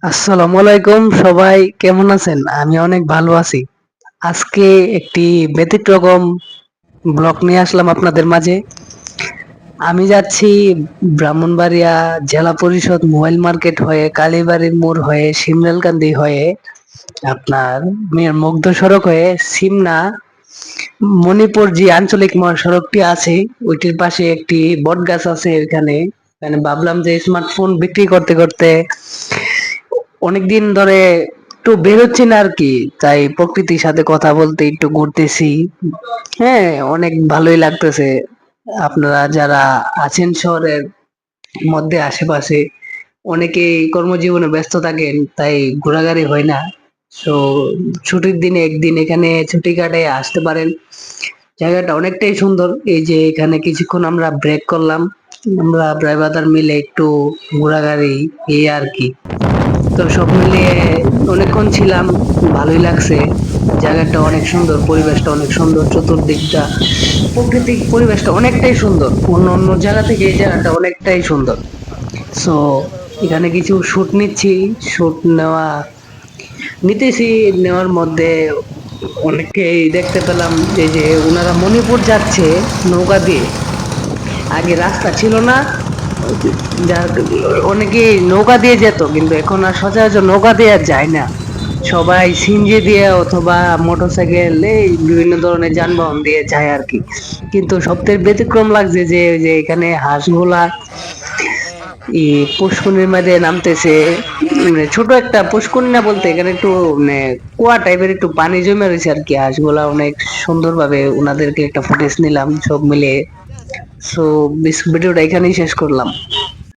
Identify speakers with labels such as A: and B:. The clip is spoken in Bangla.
A: আসসালামু আলাইকুম, সবাই কেমন আছেন? আমি অনেক ভালো আছি। আজকে একটি ব্যতিক্রম ব্লগ নিয়ে আসলাম আপনাদের মাঝে। আমি যাচ্ছি ব্রাহ্মণবাড়িয়া জেলা পরিষদ মোবাইল মার্কেট হয়ে কালীবাড়ির মোড় হয়ে শিমলালকান্দি হয়ে আপনার মুগ্ধ সড়ক হয়ে সিমনা মণিপুর যে আঞ্চলিক মহাসড়কটি আছে ওইটির পাশে একটি বট গাছ আছে। ওইখানে ভাবলাম যে স্মার্টফোন বিক্রি করতে করতে অনেকদিন ধরে একটু বেরোচ্ছি না আর কি, তাই প্রকৃতির সাথে কথা বলতে একটু ঘুরতেছি। হ্যাঁ, অনেক ভালোই লাগতেছে। আপনারা যারা আছেন শহরের মধ্যে আশেপাশে, অনেকেই কর্মজীবনে ব্যস্ত থাকেন, তাই ঘোরাঘুরি হয় না। তো ছুটির দিনে একদিন এখানে ছুটি কাটায় আসতে পারেন। জায়গাটা অনেকটাই সুন্দর। এই যে এখানে কিছুক্ষণ আমরা ব্রেক করলাম, আমরা ড্রাইভার মিলে একটু ঘোরাঘুরি, এই আর কি। তো সব মিলিয়ে অনেকক্ষণ ছিলাম, ভালোই লাগছে। জায়গাটা অনেক সুন্দর, পরিবেশটা অনেক সুন্দর, চতুর্দিকটা প্রাকৃতিক পরিবেশটা অনেকটাই সুন্দর। অন্য অন্য জায়গা থেকে এই জায়গাটা অনেকটাই সুন্দর। সো এখানে কিছু শুট নিচ্ছি, শুট নিতেছি। নেওয়ার মধ্যে অনেককেই দেখতে পেলাম যে ওনারা মণিপুর যাচ্ছে নৌকা দিয়ে। আগে রাস্তা ছিল না, যার অনেকেই নৌকা দিয়ে যেত, কিন্তু এখন আর সচরাচর নৌকা দিয়ে আর যায় না। সবাই সিনজি দিয়ে অথবা মোটরসাইকেল, এই বিভিন্ন ধরনের যানবাহন দিয়ে যায় আর কি। কিন্তু সবথেকে ব্যতিক্রম লাগছে যে যে এখানে হাঁসগুলা এই পুষ্করিণীর মাঝে নামতেছে। ছোট একটা পুষ্করিণী না বলতে, এখানে একটু কুয়া টাইপের একটু পানি জমে রয়েছে আর কি। হাঁসগুলা অনেক সুন্দরভাবে ওনাদেরকে একটা ফুটেজ নিলাম সব মিলে। সো ভিডিওটা এখানেই শেষ করলাম।